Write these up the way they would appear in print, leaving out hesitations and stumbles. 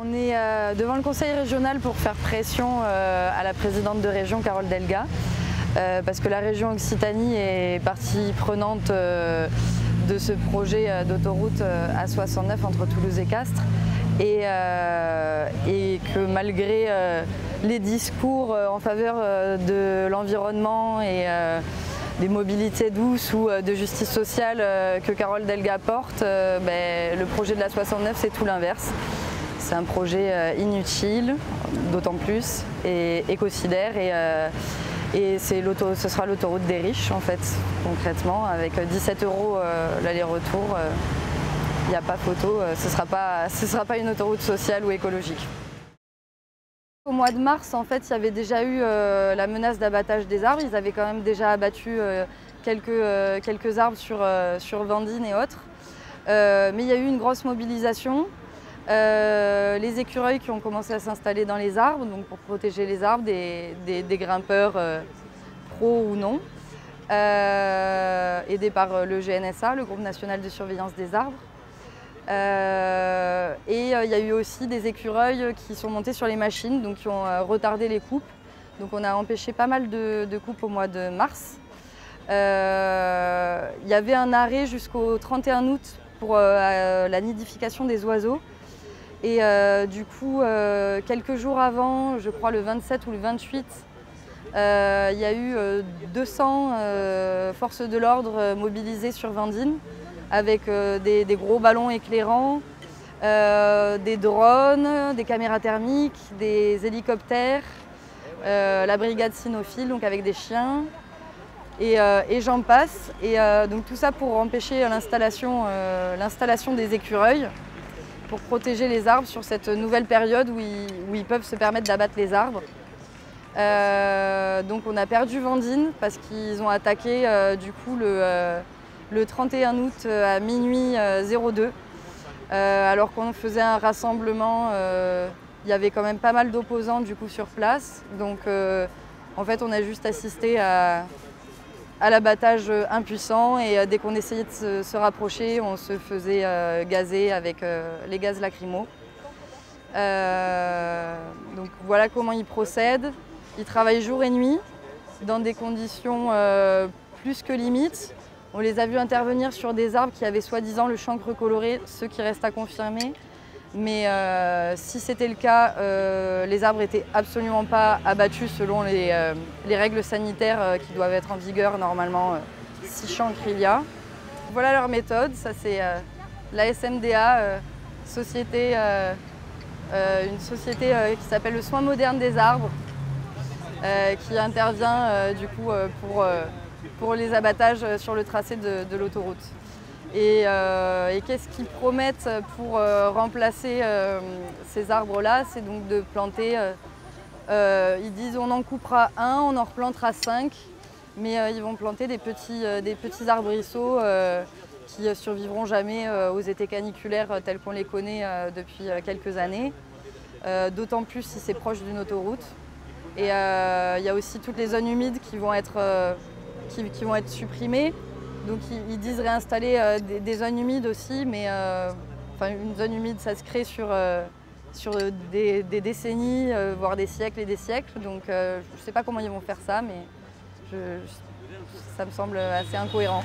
On est devant le conseil régional pour faire pression à la présidente de région, Carole Delga, parce que la région Occitanie est partie prenante de ce projet d'autoroute A69 entre Toulouse et Castres, et que malgré les discours en faveur de l'environnement et des mobilités douces ou de justice sociale que Carole Delga porte, le projet de la 69 c'est tout l'inverse. C'est un projet inutile, d'autant plus, et écocidaire, et ce sera l'autoroute des riches en fait, concrètement, avec 17 € l'aller-retour. Il n'y a pas photo, ce sera pas une autoroute sociale ou écologique. Au mois de mars, en fait, il y avait déjà eu la menace d'abattage des arbres. Ils avaient quand même déjà abattu quelques arbres sur Vendine et autres. Mais il y a eu une grosse mobilisation. Les écureuils qui ont commencé à s'installer dans les arbres, donc pour protéger les arbres des grimpeurs pro ou non, aidés par le GNSA, le Groupe national de surveillance des arbres. Il y a eu aussi des écureuils qui sont montés sur les machines, donc qui ont retardé les coupes. Donc on a empêché pas mal de coupes au mois de mars. Il y avait un arrêt jusqu'au 31 août pour la nidification des oiseaux. Et du coup, quelques jours avant, je crois le 27 ou le 28, il y a eu 200 forces de l'ordre mobilisées sur Vendine, avec des gros ballons éclairants, des drones, des caméras thermiques, des hélicoptères, la brigade cynophile, donc avec des chiens, et j'en passe. Et donc tout ça pour empêcher l'installation des écureuils, pour protéger les arbres sur cette nouvelle période où ils peuvent se permettre d'abattre les arbres. Donc on a perdu Vendine parce qu'ils ont attaqué du coup le 31 août à minuit 02. Alors qu'on faisait un rassemblement, il y avait quand même pas mal d'opposants du coup sur place. Donc en fait on a juste assisté à l'abattage impuissant, et dès qu'on essayait de se rapprocher, on se faisait gazer avec les gaz lacrymaux. Donc voilà comment ils procèdent. Ils travaillent jour et nuit dans des conditions plus que limites. On les a vus intervenir sur des arbres qui avaient soi-disant le chancre coloré, ce qui reste à confirmer. Mais si c'était le cas, les arbres n'étaient absolument pas abattus selon les règles sanitaires qui doivent être en vigueur normalement, si chancre il y a. Voilà leur méthode, ça c'est la SMDA, une société qui s'appelle le Soin moderne des arbres, qui intervient du coup pour les abattages sur le tracé de l'autoroute. Et qu'est-ce qu'ils promettent pour remplacer ces arbres-là? C'est donc de planter, ils disent on en coupera un, on en replantera 5, mais ils vont planter des petits arbrisseaux qui survivront jamais aux étés caniculaires tels qu'on les connaît depuis quelques années, d'autant plus si c'est proche d'une autoroute. Et il y a aussi toutes les zones humides qui vont être supprimées. Donc ils disent réinstaller des zones humides aussi, mais une zone humide ça se crée sur des décennies, voire des siècles et des siècles. Donc je ne sais pas comment ils vont faire ça, mais ça me semble assez incohérent.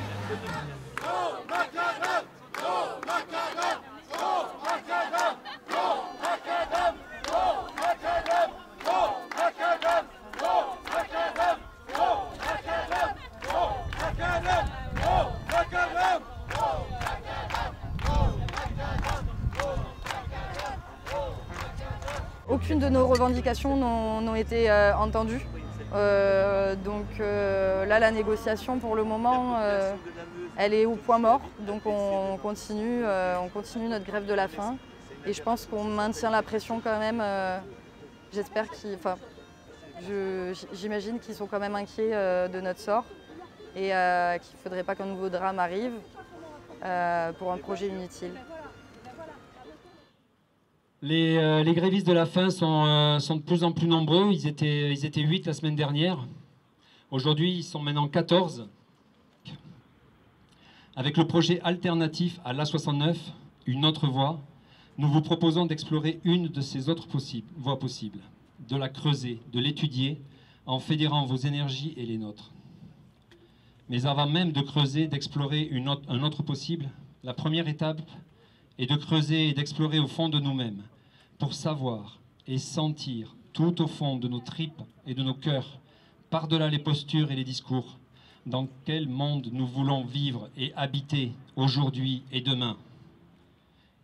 Aucune de nos revendications n'ont été entendues. Là, la négociation, pour le moment, elle est au point mort. Donc on continue notre grève de la faim. Et je pense qu'on maintient la pression quand même. J'espère j'imagine qu'ils sont quand même inquiets de notre sort, et qu'il ne faudrait pas qu'un nouveau drame arrive pour un projet inutile. Les grévistes de la faim sont de plus en plus nombreux. Ils étaient 8 la semaine dernière. Aujourd'hui, ils sont maintenant 14. Avec le projet alternatif à l'A69, une autre voie, Nous vous proposons d'explorer une de ces autres voies possibles, de la creuser, de l'étudier, en fédérant vos énergies et les nôtres. Mais avant même de creuser, d'explorer un autre possible, la première étape est de creuser et d'explorer au fond de nous-mêmes, pour savoir et sentir tout au fond de nos tripes et de nos cœurs, par-delà les postures et les discours, dans quel monde nous voulons vivre et habiter aujourd'hui et demain.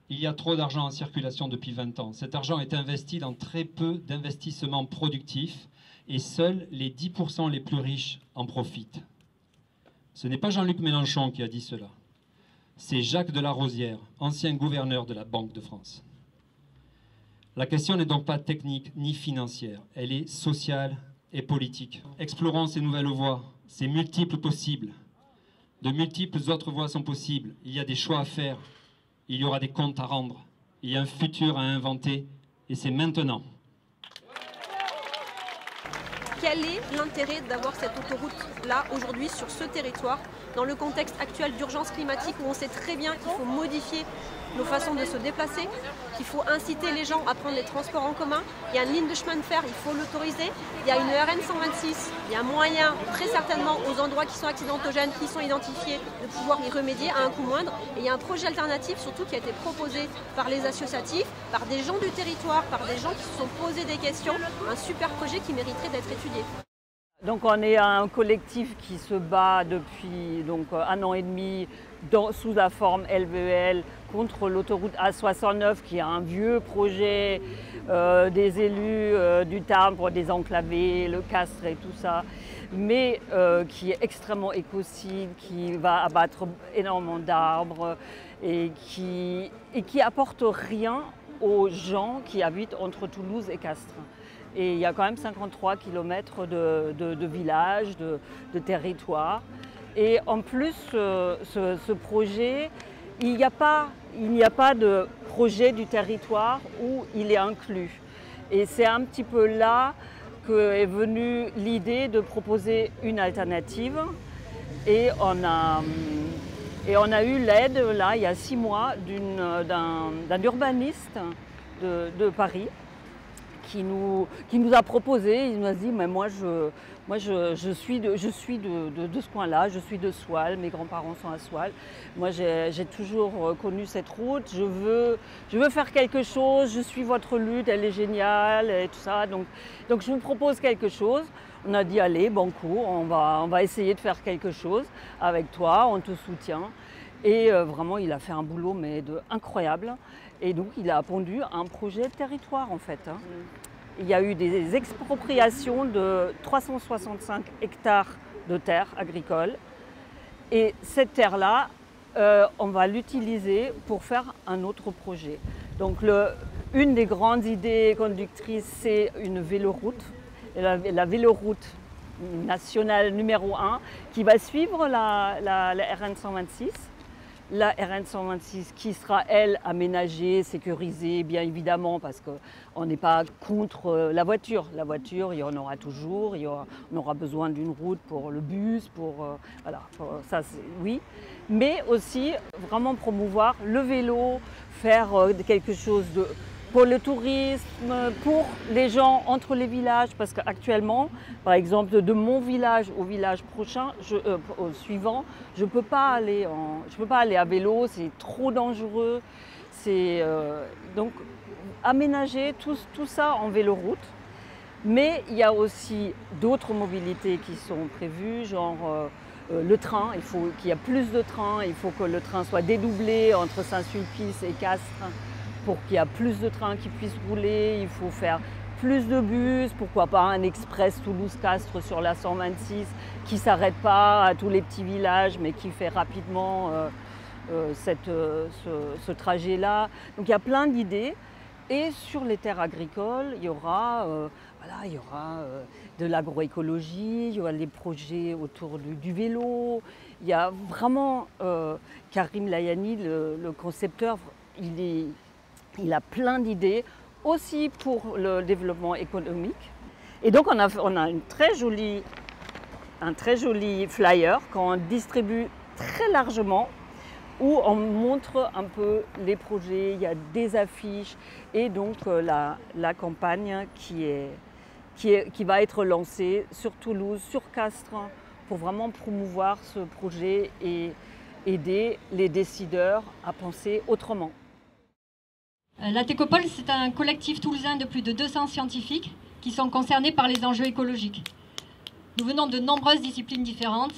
Il y a trop d'argent en circulation depuis 20 ans. Cet argent est investi dans très peu d'investissements productifs et seuls les 10% les plus riches en profitent. Ce n'est pas Jean-Luc Mélenchon qui a dit cela. C'est Jacques de la Rosière, ancien gouverneur de la Banque de France. La question n'est donc pas technique ni financière, elle est sociale et politique. Explorons ces nouvelles voies, ces multiples possibles. De multiples autres voies sont possibles. Il y a des choix à faire. Il y aura des comptes à rendre, il y a un futur à inventer, et c'est maintenant. Quel est l'intérêt d'avoir cette autoroute-là, aujourd'hui, sur ce territoire, dans le contexte actuel d'urgence climatique, où on sait très bien qu'il faut modifier nos façons de se déplacer, qu'il faut inciter les gens à prendre les transports en commun. Il y a une ligne de chemin de fer, il faut l'autoriser. Il y a une RN 126, il y a un moyen, très certainement, aux endroits qui sont accidentogènes, qui sont identifiés, de pouvoir y remédier à un coût moindre. Et il y a un projet alternatif, surtout, qui a été proposé par les associatifs, par des gens du territoire, par des gens qui se sont posés des questions. Un super projet qui mériterait d'être étudié. Donc on est un collectif qui se bat depuis un an et demi sous la forme LVEL contre l'autoroute A69 qui est un vieux projet des élus du Tarn pour désenclaver le Castres et tout ça, mais qui est extrêmement écocide, qui va abattre énormément d'arbres et qui apporte rien aux gens qui habitent entre Toulouse et Castres. Et il y a quand même 53 km de villages, de territoires. Et en plus, ce projet, il n'y a pas de projet du territoire où il est inclus. Et c'est un petit peu là qu'est venue l'idée de proposer une alternative. Et on a eu l'aide, là, il y a 6 mois, d'un urbaniste de Paris, qui nous a proposé, il nous a dit mais moi je suis de ce coin-là, je suis de Soile, mes grands-parents sont à Soile. Moi j'ai toujours connu cette route, je veux faire quelque chose, je suis votre lutte, elle est géniale et tout ça. Donc je vous propose quelque chose. On a dit allez, banco, on va essayer de faire quelque chose avec toi, on te soutient. Et vraiment il a fait un boulot mais incroyable. Et donc, il a pondu un projet de territoire, en fait. Il y a eu des expropriations de 365 hectares de terres agricoles. Et cette terre-là, on va l'utiliser pour faire un autre projet. Donc, une des grandes idées conductrices, c'est une véloroute. La véloroute nationale numéro 1 qui va suivre la RN 126. La RN 126 qui sera, elle, aménagée, sécurisée, bien évidemment, parce qu'on n'est pas contre la voiture. La voiture, il y en aura toujours, on aura besoin d'une route pour le bus, voilà, ça oui. Mais aussi, vraiment promouvoir le vélo, faire quelque chose pour le tourisme, pour les gens entre les villages, parce qu'actuellement, par exemple, de mon village au village prochain, au suivant, je ne peux pas aller à vélo, c'est trop dangereux. Donc, aménager tout ça en véloroute. Mais il y a aussi d'autres mobilités qui sont prévues, genre le train, il faut qu'il y ait plus de trains, il faut que le train soit dédoublé entre Saint-Sulpice et Castres, pour qu'il y ait plus de trains qui puissent rouler, il faut faire plus de bus, pourquoi pas un express Toulouse-Castres sur la 126 qui ne s'arrête pas à tous les petits villages mais qui fait rapidement ce trajet-là. Donc il y a plein d'idées. Et sur les terres agricoles, il y aura de l'agroécologie, il y aura des projets autour du vélo. Il y a vraiment Karim Layani, le concepteur, il a plein d'idées, aussi pour le développement économique. Et donc on a un très joli flyer qu'on distribue très largement où on montre un peu les projets, il y a des affiches et donc la campagne qui va être lancée sur Toulouse, sur Castres, pour vraiment promouvoir ce projet et aider les décideurs à penser autrement. La Técopole, c'est un collectif toulousain de plus de 200 scientifiques qui sont concernés par les enjeux écologiques. Nous venons de nombreuses disciplines différentes,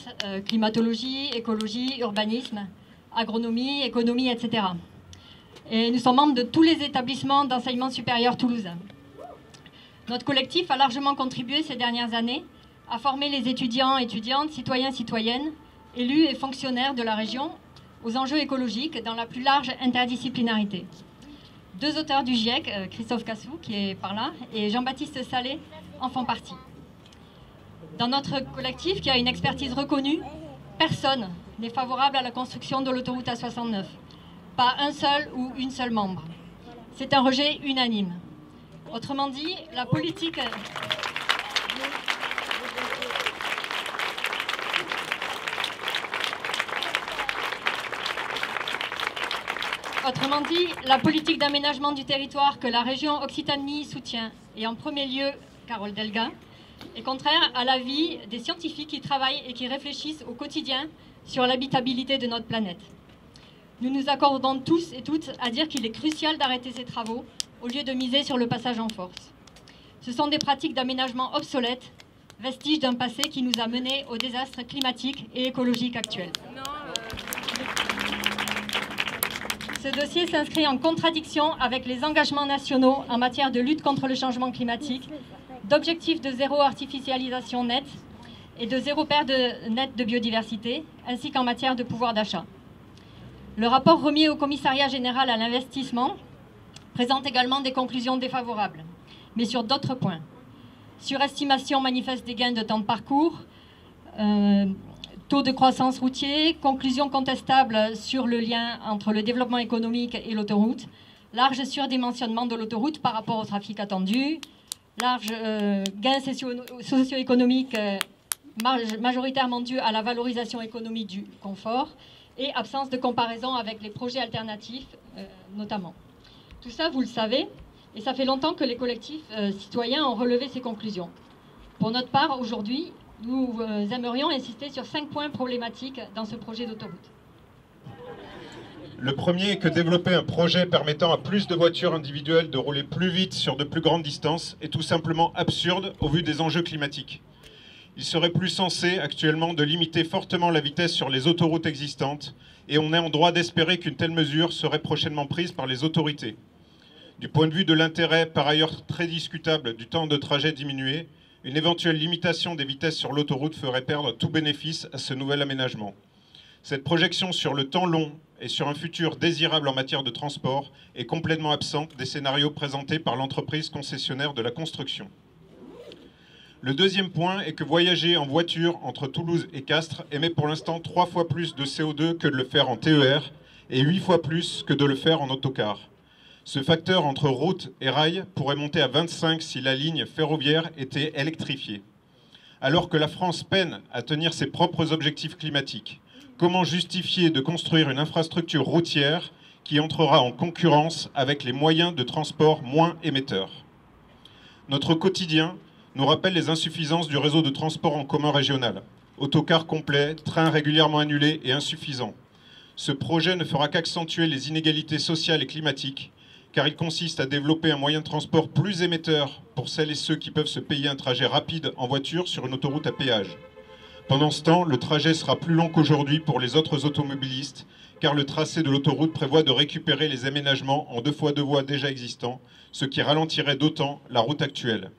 climatologie, écologie, urbanisme, agronomie, économie, etc. Et nous sommes membres de tous les établissements d'enseignement supérieur toulousains. Notre collectif a largement contribué ces dernières années à former les étudiants, étudiantes, citoyens, citoyennes, élus et fonctionnaires de la région aux enjeux écologiques dans la plus large interdisciplinarité. Deux auteurs du GIEC, Christophe Cassou, qui est par là, et Jean-Baptiste Salé, en font partie. Dans notre collectif, qui a une expertise reconnue, personne n'est favorable à la construction de l'autoroute A69. Pas un seul ou une seule membre. C'est un rejet unanime. Autrement dit, la politique... Autrement dit, la politique d'aménagement du territoire que la région Occitanie soutient, et en premier lieu Carole Delga, est contraire à l'avis des scientifiques qui travaillent et qui réfléchissent au quotidien sur l'habitabilité de notre planète. Nous nous accordons tous et toutes à dire qu'il est crucial d'arrêter ces travaux au lieu de miser sur le passage en force. Ce sont des pratiques d'aménagement obsolètes, vestiges d'un passé qui nous a menés au désastre climatique et écologique actuel. Ce dossier s'inscrit en contradiction avec les engagements nationaux en matière de lutte contre le changement climatique, d'objectifs de zéro artificialisation nette et de zéro perte nette de biodiversité, ainsi qu'en matière de pouvoir d'achat. Le rapport remis au Commissariat général à l'investissement présente également des conclusions défavorables, mais sur d'autres points. Surestimation manifeste des gains de temps de parcours, taux de croissance routier, conclusion contestable sur le lien entre le développement économique et l'autoroute, large surdimensionnement de l'autoroute par rapport au trafic attendu, large gain socio-économique majoritairement dû à la valorisation économique du confort et absence de comparaison avec les projets alternatifs notamment. Tout ça, vous le savez, et ça fait longtemps que les collectifs citoyens ont relevé ces conclusions. Pour notre part, aujourd'hui, nous aimerions insister sur 5 points problématiques dans ce projet d'autoroute. Le premier est que développer un projet permettant à plus de voitures individuelles de rouler plus vite sur de plus grandes distances est tout simplement absurde au vu des enjeux climatiques. Il serait plus sensé actuellement de limiter fortement la vitesse sur les autoroutes existantes et on est en droit d'espérer qu'une telle mesure serait prochainement prise par les autorités. Du point de vue de l'intérêt, par ailleurs très discutable, du temps de trajet diminué, une éventuelle limitation des vitesses sur l'autoroute ferait perdre tout bénéfice à ce nouvel aménagement. Cette projection sur le temps long et sur un futur désirable en matière de transport est complètement absente des scénarios présentés par l'entreprise concessionnaire de la construction. Le deuxième point est que voyager en voiture entre Toulouse et Castres émet pour l'instant 3 fois plus de CO2 que de le faire en TER et 8 fois plus que de le faire en autocar. Ce facteur entre route et rail pourrait monter à 25 si la ligne ferroviaire était électrifiée. Alors que la France peine à tenir ses propres objectifs climatiques, comment justifier de construire une infrastructure routière qui entrera en concurrence avec les moyens de transport moins émetteurs? Notre quotidien nous rappelle les insuffisances du réseau de transport en commun régional. Autocars complets, trains régulièrement annulés et insuffisants. Ce projet ne fera qu'accentuer les inégalités sociales et climatiques, car il consiste à développer un moyen de transport plus émetteur pour celles et ceux qui peuvent se payer un trajet rapide en voiture sur une autoroute à péage. Pendant ce temps, le trajet sera plus long qu'aujourd'hui pour les autres automobilistes, car le tracé de l'autoroute prévoit de récupérer les aménagements en 2 fois 2 voies déjà existants, ce qui ralentirait d'autant la route actuelle.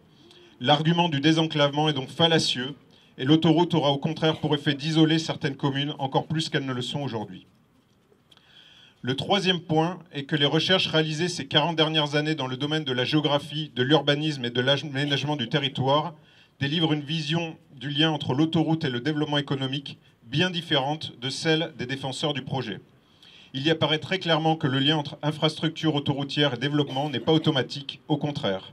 L'argument du désenclavement est donc fallacieux, et l'autoroute aura au contraire pour effet d'isoler certaines communes encore plus qu'elles ne le sont aujourd'hui. Le troisième point est que les recherches réalisées ces 40 dernières années dans le domaine de la géographie, de l'urbanisme et de l'aménagement du territoire délivrent une vision du lien entre l'autoroute et le développement économique bien différente de celle des défenseurs du projet. Il y apparaît très clairement que le lien entre infrastructure autoroutière et développement n'est pas automatique, au contraire.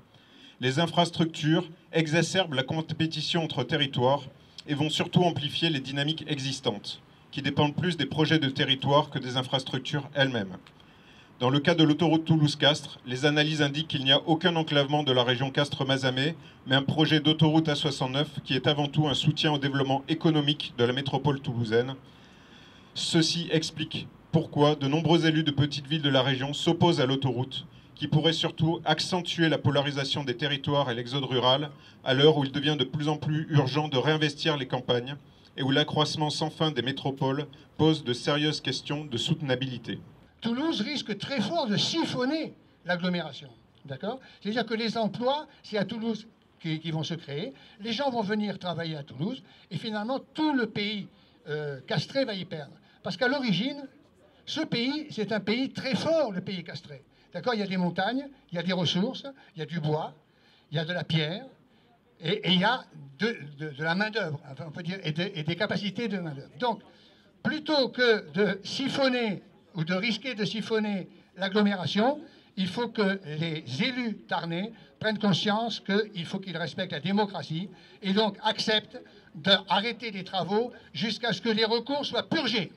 Les infrastructures exacerbent la compétition entre territoires et vont surtout amplifier les dynamiques existantes. qui dépendent plus des projets de territoire que des infrastructures elles-mêmes. Dans le cas de l'autoroute Toulouse-Castres, les analyses indiquent qu'il n'y a aucun enclavement de la région Castres-Mazamet, mais un projet d'autoroute A69 qui est avant tout un soutien au développement économique de la métropole toulousaine. Ceci explique pourquoi de nombreux élus de petites villes de la région s'opposent à l'autoroute, qui pourrait surtout accentuer la polarisation des territoires et l'exode rural, à l'heure où il devient de plus en plus urgent de réinvestir les campagnes et où l'accroissement sans fin des métropoles pose de sérieuses questions de soutenabilité. Toulouse risque très fort de siphonner l'agglomération, d'accord? C'est-à-dire que les emplois, c'est à Toulouse qui vont se créer, les gens vont venir travailler à Toulouse, et finalement tout le pays castré va y perdre. Parce qu'à l'origine, ce pays, c'est un pays très fort, le pays castré. D'accord? Il y a des montagnes, il y a des ressources, il y a du bois, il y a de la pierre, et il y a de la main-d'œuvre, enfin, on peut dire, et des capacités de main-d'œuvre. Donc, plutôt que de siphonner ou de risquer de siphonner l'agglomération, il faut que les élus tarnais prennent conscience qu'il faut qu'ils respectent la démocratie et donc acceptent d'arrêter les travaux jusqu'à ce que les recours soient purgés.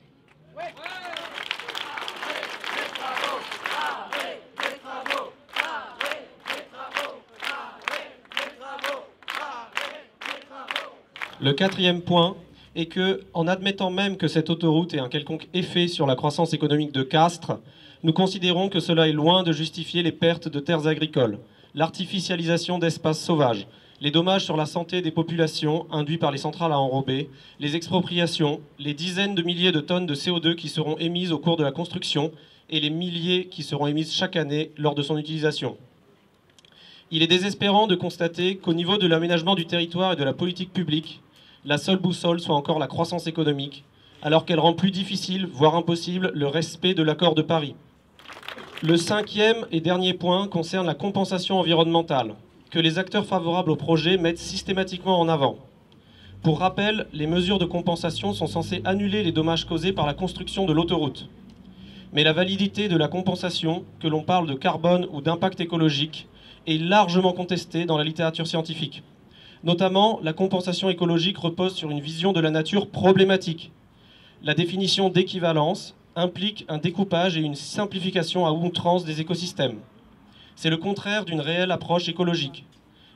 Le quatrième point est que, en admettant même que cette autoroute ait un quelconque effet sur la croissance économique de Castres, nous considérons que cela est loin de justifier les pertes de terres agricoles, l'artificialisation d'espaces sauvages, les dommages sur la santé des populations induits par les centrales à enrober, les expropriations, les dizaines de milliers de tonnes de CO2 qui seront émises au cours de la construction et les milliers qui seront émises chaque année lors de son utilisation. Il est désespérant de constater qu'au niveau de l'aménagement du territoire et de la politique publique, la seule boussole soit encore la croissance économique, alors qu'elle rend plus difficile, voire impossible, le respect de l'accord de Paris. Le cinquième et dernier point concerne la compensation environnementale, que les acteurs favorables au projet mettent systématiquement en avant. Pour rappel, les mesures de compensation sont censées annuler les dommages causés par la construction de l'autoroute. Mais la validité de la compensation, que l'on parle de carbone ou d'impact écologique, est largement contestée dans la littérature scientifique. Notamment, la compensation écologique repose sur une vision de la nature problématique. La définition d'équivalence implique un découpage et une simplification à outrance des écosystèmes. C'est le contraire d'une réelle approche écologique.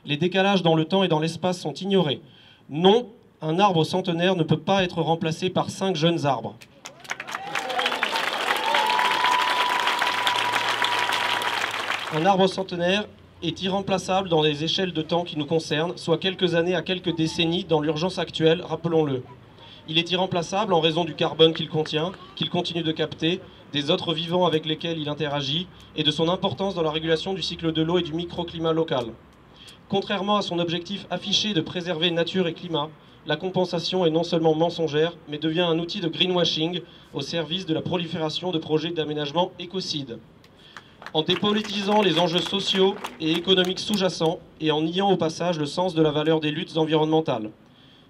Les décalages dans le temps et dans l'espace sont ignorés. Non, un arbre centenaire ne peut pas être remplacé par 5 jeunes arbres. Un arbre centenaire est irremplaçable dans les échelles de temps qui nous concernent, soit quelques années à quelques décennies dans l'urgence actuelle, rappelons-le. Il est irremplaçable en raison du carbone qu'il contient, qu'il continue de capter, des autres vivants avec lesquels il interagit et de son importance dans la régulation du cycle de l'eau et du microclimat local. Contrairement à son objectif affiché de préserver nature et climat, la compensation est non seulement mensongère, mais devient un outil de greenwashing au service de la prolifération de projets d'aménagement écocides. En dépolitisant les enjeux sociaux et économiques sous-jacents et en niant au passage le sens de la valeur des luttes environnementales.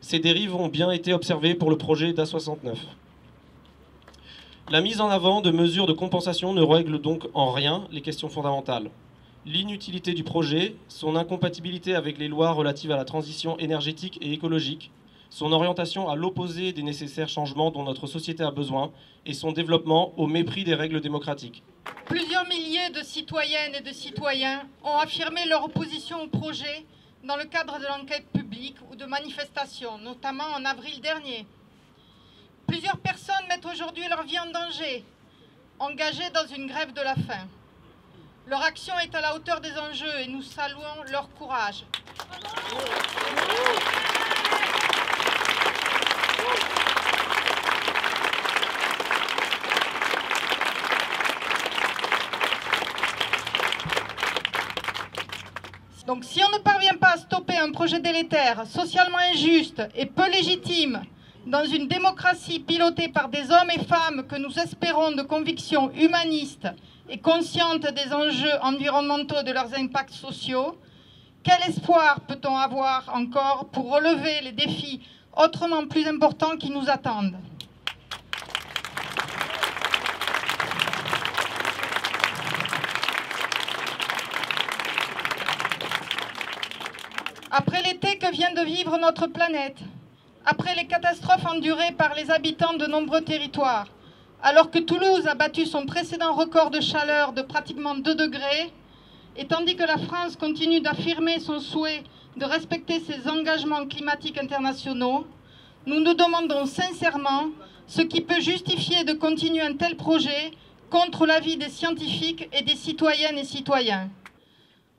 Ces dérives ont bien été observées pour le projet d'A69. La mise en avant de mesures de compensation ne règle donc en rien les questions fondamentales. L'inutilité du projet, son incompatibilité avec les lois relatives à la transition énergétique et écologique, son orientation à l'opposé des nécessaires changements dont notre société a besoin et son développement au mépris des règles démocratiques. Plusieurs milliers de citoyennes et de citoyens ont affirmé leur opposition au projet dans le cadre de l'enquête publique ou de manifestations, notamment en avril dernier. Plusieurs personnes mettent aujourd'hui leur vie en danger, engagées dans une grève de la faim. Leur action est à la hauteur des enjeux et nous saluons leur courage. Donc si on ne parvient pas à stopper un projet délétère, socialement injuste et peu légitime, dans une démocratie pilotée par des hommes et femmes que nous espérons de conviction humaniste et consciente des enjeux environnementaux et de leurs impacts sociaux, quel espoir peut-on avoir encore pour relever les défis autrement plus importants qui nous attendent ? Après l'été que vient de vivre notre planète, après les catastrophes endurées par les habitants de nombreux territoires, alors que Toulouse a battu son précédent record de chaleur de pratiquement 2 degrés, et tandis que la France continue d'affirmer son souhait de respecter ses engagements climatiques internationaux, nous nous demandons sincèrement ce qui peut justifier de continuer un tel projet contre l'avis des scientifiques et des citoyennes et citoyens.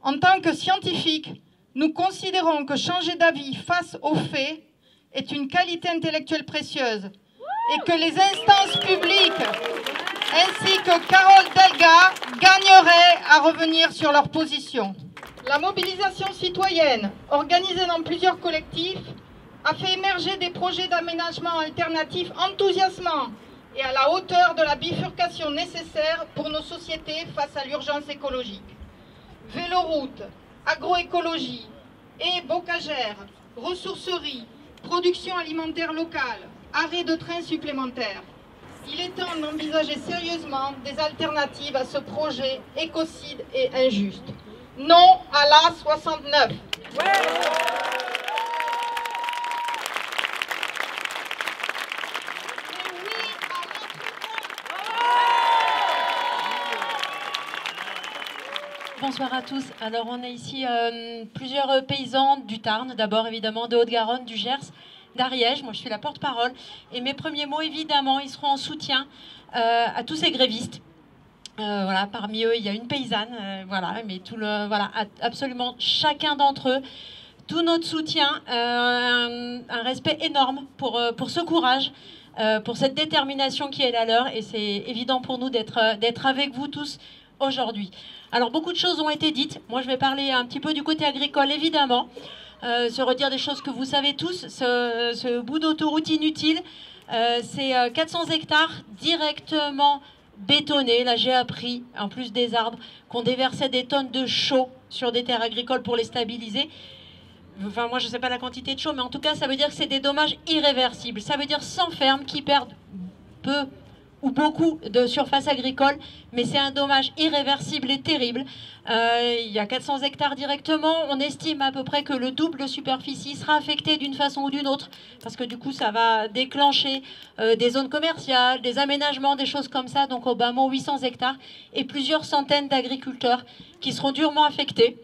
En tant que scientifiques, nous considérons que changer d'avis face aux faits est une qualité intellectuelle précieuse et que les instances publiques ainsi que Carole Delga gagneraient à revenir sur leur position. La mobilisation citoyenne, organisée dans plusieurs collectifs, a fait émerger des projets d'aménagement alternatifs enthousiasmants et à la hauteur de la bifurcation nécessaire pour nos sociétés face à l'urgence écologique. Véloroute, agroécologie, haies bocagères, ressourceries, production alimentaire locale, arrêt de trains supplémentaires. Il est temps d'envisager sérieusement des alternatives à ce projet écocide et injuste. Non à l'A69. Bonsoir à tous. Alors on est ici plusieurs paysans du Tarn, d'abord évidemment de Haute-Garonne, du Gers, d'Ariège. Moi je suis la porte-parole. Et mes premiers mots évidemment, ils seront en soutien à tous ces grévistes. Voilà, parmi eux il y a une paysanne, voilà, mais voilà, absolument chacun d'entre eux. Tout notre soutien, un respect énorme pour ce courage, pour cette détermination qui est la leur. Et c'est évident pour nous d'être avec vous tous aujourd'hui. Alors beaucoup de choses ont été dites. Moi je vais parler un petit peu du côté agricole évidemment, se redire des choses que vous savez tous. Ce bout d'autoroute inutile, c'est 400 hectares directement bétonnés. Là j'ai appris, en plus des arbres, qu'on déversait des tonnes de chaux sur des terres agricoles pour les stabiliser. Enfin moi je ne sais pas la quantité de chaux, mais en tout cas ça veut dire que c'est des dommages irréversibles. Ça veut dire 100 fermes qui perdent peu ou beaucoup de surface agricole, mais c'est un dommage irréversible et terrible. Il y a 400 hectares directement, on estime à peu près que le double de superficie sera affecté d'une façon ou d'une autre, parce que du coup ça va déclencher des zones commerciales, des aménagements, des choses comme ça, donc au bas mot 800 hectares, et plusieurs centaines d'agriculteurs qui seront durement affectés,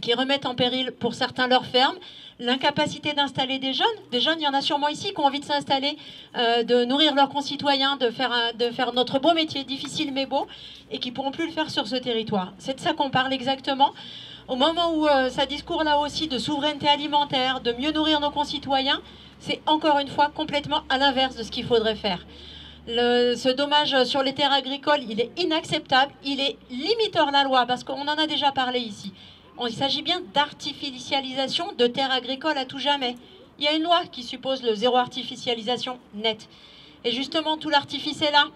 qui remettent en péril pour certains leurs fermes, l'incapacité d'installer des jeunes, il y en a sûrement ici qui ont envie de s'installer, de nourrir leurs concitoyens, de faire notre beau métier, difficile mais beau, et qui ne pourront plus le faire sur ce territoire. C'est de ça qu'on parle exactement. Au moment où ça discourt là aussi de souveraineté alimentaire, de mieux nourrir nos concitoyens, c'est encore une fois complètement à l'inverse de ce qu'il faudrait faire. Ce dommage sur les terres agricoles, il est inacceptable, il est limite hors la loi, parce qu'on en a déjà parlé ici. Il s'agit bien d'artificialisation de terres agricoles à tout jamais. Il y a une loi qui suppose le zéro artificialisation net. Et justement, tout l'artifice est là.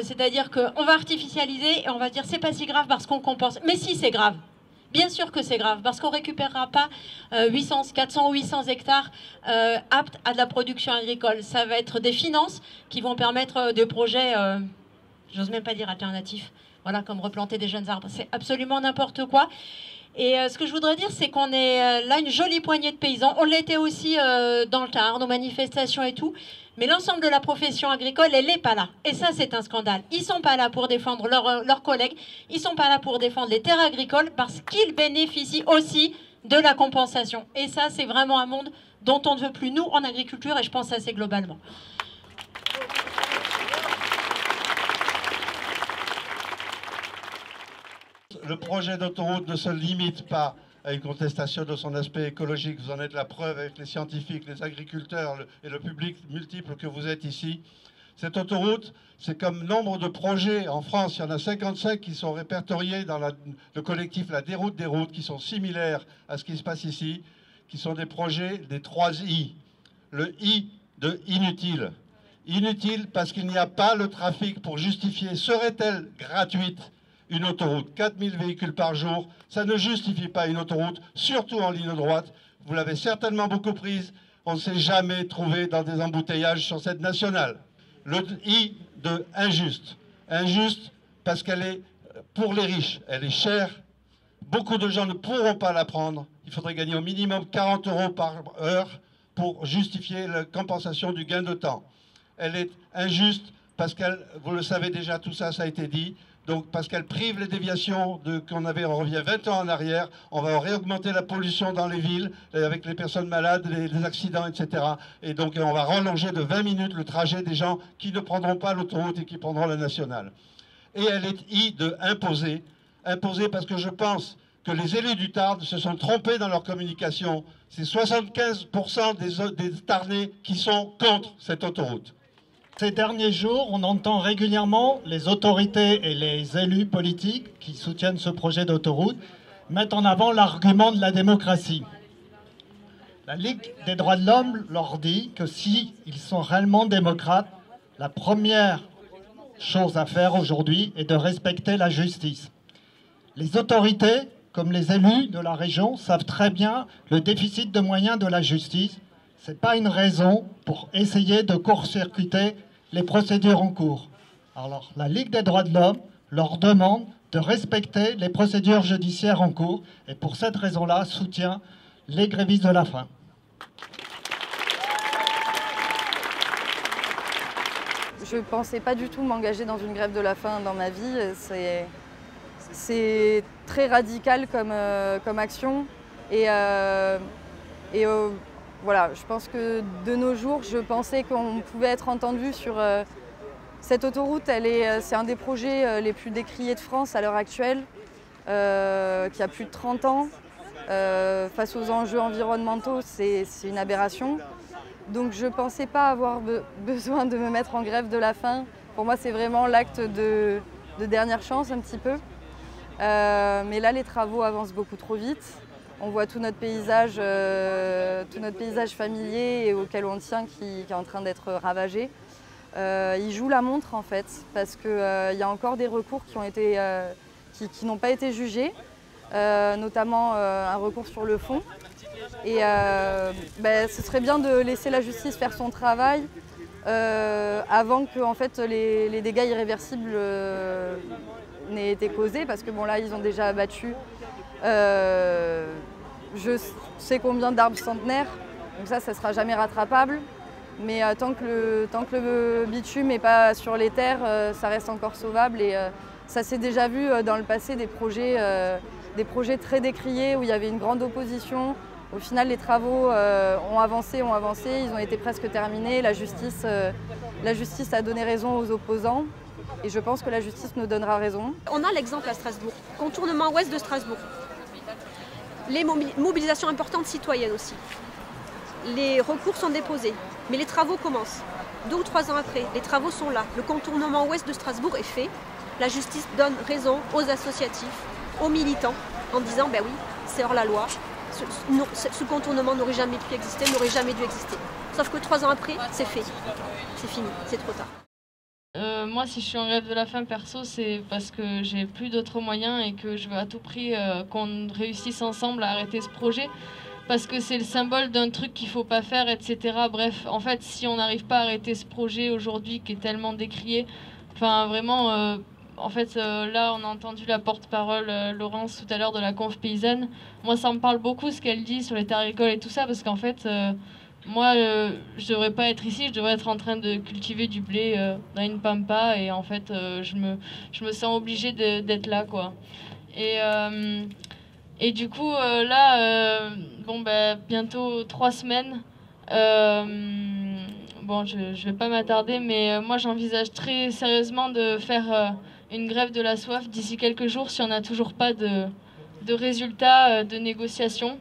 C'est-à-dire qu'on va artificialiser et on va se dire c'est pas si grave parce qu'on compense. Mais si, c'est grave. Bien sûr que c'est grave, parce qu'on ne récupérera pas 400 ou 800 hectares aptes à de la production agricole. Ça va être des finances qui vont permettre de projets, j'ose même pas dire alternatifs, voilà, comme replanter des jeunes arbres. C'est absolument n'importe quoi. Et ce que je voudrais dire, c'est qu'on est là une jolie poignée de paysans. On l'était aussi dans le Tarn, nos manifestations et tout. Mais l'ensemble de la profession agricole, elle n'est pas là. Et ça, c'est un scandale. Ils ne sont pas là pour défendre leurs collègues. Ils ne sont pas là pour défendre les terres agricoles parce qu'ils bénéficient aussi de la compensation. Et ça, c'est vraiment un monde dont on ne veut plus, nous, en agriculture, et je pense assez globalement. Le projet d'autoroute ne se limite pas à une contestation de son aspect écologique. Vous en êtes la preuve avec les scientifiques, les agriculteurs et le public multiple que vous êtes ici. Cette autoroute, c'est comme nombre de projets en France. Il y en a 55 qui sont répertoriés dans le collectif La Déroute des routes, qui sont similaires à ce qui se passe ici, qui sont des projets des 3 I. Le I de inutile. Inutile parce qu'il n'y a pas le trafic pour justifier. Serait-elle gratuite ? Une autoroute, 4000 véhicules par jour, ça ne justifie pas une autoroute, surtout en ligne droite. Vous l'avez certainement beaucoup prise, on ne s'est jamais trouvé dans des embouteillages sur cette nationale. Le I de injuste. Injuste parce qu'elle est pour les riches, elle est chère. Beaucoup de gens ne pourront pas la prendre. Il faudrait gagner au minimum 40 € par heure pour justifier la compensation du gain de temps. Elle est injuste parce qu'elle, vous le savez déjà, tout ça, ça a été dit, donc parce qu'elle prive les déviations qu'on avait, on revient 20 ans en arrière, on va réaugmenter la pollution dans les villes, avec les personnes malades, les accidents, etc. Et donc on va rallonger de 20 minutes le trajet des gens qui ne prendront pas l'autoroute et qui prendront la nationale. Et elle est imposée parce que je pense que les élus du Tarn se sont trompés dans leur communication. C'est 75% des Tarnais qui sont contre cette autoroute. Ces derniers jours, on entend régulièrement les autorités et les élus politiques qui soutiennent ce projet d'autoroute mettre en avant l'argument de la démocratie. La Ligue des droits de l'homme leur dit que s'ils sont réellement démocrates, la première chose à faire aujourd'hui est de respecter la justice. Les autorités, comme les élus de la région, savent très bien le déficit de moyens de la justice. Ce n'est pas une raison pour essayer de court-circuiter les procédures en cours. Alors, la Ligue des droits de l'homme leur demande de respecter les procédures judiciaires en cours et pour cette raison-là, soutient les grévistes de la faim. Je ne pensais pas du tout m'engager dans une grève de la faim dans ma vie. C'est très radical comme action. Et voilà, je pense que de nos jours, je pensais qu'on pouvait être entendu sur cette autoroute. C'est un des projets les plus décriés de France à l'heure actuelle, qui a plus de 30 ans. Face aux enjeux environnementaux, c'est une aberration. Donc je ne pensais pas avoir besoin de me mettre en grève de la faim. Pour moi, c'est vraiment l'acte de dernière chance un petit peu. Mais là, les travaux avancent beaucoup trop vite. On voit tout notre paysage familier et auquel on tient qui est en train d'être ravagé. Ils jouent la montre en fait, parce qu'il y a encore des recours qui n'ont pas été jugés, notamment un recours sur le fond. Et ce serait bien de laisser la justice faire son travail avant que en fait, les dégâts irréversibles n'aient été causés, parce que bon là ils ont déjà abattu je sais combien d'arbres centenaires, donc ça ne sera jamais rattrapable, mais tant que le bitume n'est pas sur les terres, ça reste encore sauvable. Et ça s'est déjà vu dans le passé, des projets très décriés où il y avait une grande opposition. Au final, les travaux ont avancé, ils ont été presque terminés. La justice a donné raison aux opposants et je pense que la justice nous donnera raison. On a l'exemple à Strasbourg, contournement ouest de Strasbourg. Les mobilisations importantes citoyennes aussi. Les recours sont déposés, mais les travaux commencent. 2 ou 3 ans après, les travaux sont là. Le contournement ouest de Strasbourg est fait. La justice donne raison aux associatifs, aux militants, en disant ben oui, c'est hors la loi. Ce contournement n'aurait jamais pu exister, n'aurait jamais dû exister. Sauf que 3 ans après, c'est fait. C'est fini, c'est trop tard. Moi, si je suis en grève de la faim perso, c'est parce que j'ai plus d'autres moyens et que je veux à tout prix qu'on réussisse ensemble à arrêter ce projet. Parce que c'est le symbole d'un truc qu'il ne faut pas faire, etc. Bref, en fait, si on n'arrive pas à arrêter ce projet aujourd'hui qui est tellement décrié, enfin vraiment, là, on a entendu la porte-parole Laurence tout à l'heure de la conf paysanne. Moi, ça me parle beaucoup ce qu'elle dit sur les terres agricoles et tout ça, parce qu'en fait, moi, je devrais pas être ici, je devrais être en train de cultiver du blé dans une pampa, et en fait, je me sens obligée d'être là, quoi. Et du coup, là, bientôt 3 semaines. Je vais pas m'attarder, mais moi, j'envisage très sérieusement de faire une grève de la soif d'ici quelques jours si on n'a toujours pas de résultats de négociation.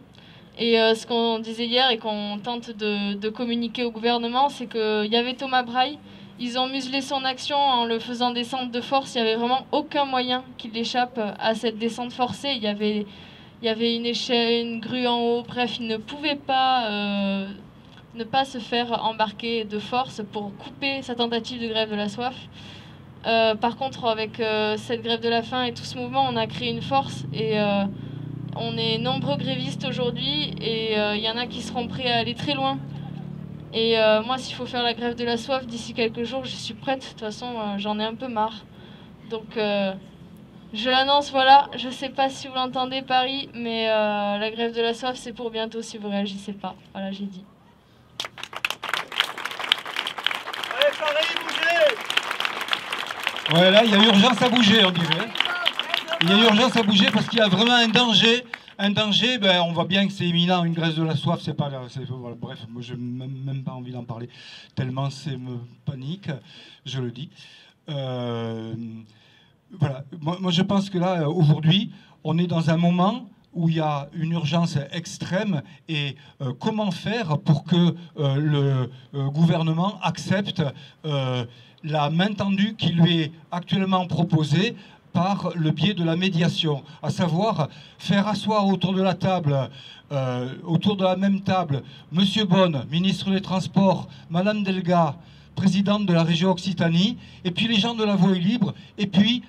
Et ce qu'on disait hier et qu'on tente de communiquer au gouvernement, c'est qu'il y avait Thomas Braille. Ils ont muselé son action en le faisant descendre de force. Il n'y avait vraiment aucun moyen qu'il échappe à cette descente forcée. Il y avait une échelle, une grue en haut. Bref, il ne pouvait pas ne pas se faire embarquer de force pour couper sa tentative de grève de la soif. Par contre, avec cette grève de la faim et tout ce mouvement, on a créé une force et on est nombreux grévistes aujourd'hui et il y en a qui seront prêts à aller très loin. Et moi, s'il faut faire la grève de la soif d'ici quelques jours, je suis prête. De toute façon, j'en ai un peu marre. Donc, je l'annonce, voilà. Je sais pas si vous l'entendez, Paris, mais la grève de la soif, c'est pour bientôt si vous réagissez pas. Voilà, j'ai dit. Ouais, là, il y a urgence à bouger, on dirait. Il y a urgence à bouger parce qu'il y a vraiment un danger. Un danger, ben, on voit bien que c'est imminent, une grève de la soif, c'est pas... Voilà, bref, moi, je n'ai même pas envie d'en parler, tellement c'est me panique, je le dis. Voilà, moi, je pense que là, aujourd'hui, on est dans un moment où il y a une urgence extrême et comment faire pour que le gouvernement accepte la main tendue qui lui est actuellement proposée par le biais de la médiation, à savoir faire asseoir autour de la table, autour de la même table, Monsieur Bonne, ministre des Transports, Madame Delga, présidente de la région Occitanie, et puis les gens de la Voie libre, et puis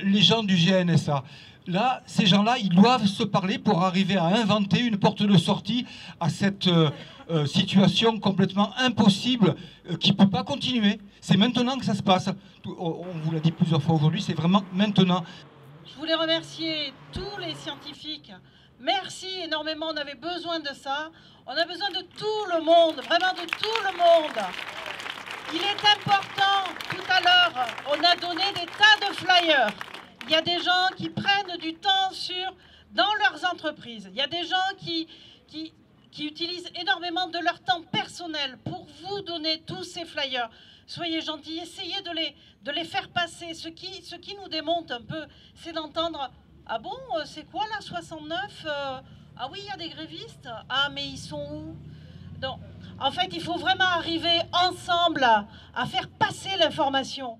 les gens du GNSA. Là, ces gens-là, ils doivent se parler pour arriver à inventer une porte de sortie à cette situation complètement impossible qui ne peut pas continuer. C'est maintenant que ça se passe. On vous l'a dit plusieurs fois aujourd'hui, c'est vraiment maintenant. Je voulais remercier tous les scientifiques. Merci énormément, on avait besoin de ça. On a besoin de tout le monde, vraiment de tout le monde. Il est important, tout à l'heure, on a donné des tas de flyers. Il y a des gens qui prennent du temps dans leurs entreprises. Il y a des gens qui utilisent énormément de leur temps personnel pour vous donner tous ces flyers. Soyez gentils, essayez de les faire passer. Ce qui nous démonte un peu, c'est d'entendre « Ah bon, c'est quoi là, 69 Ah oui, il y a des grévistes. Ah, mais ils sont où ?» Donc, en fait, il faut vraiment arriver ensemble à faire passer l'information.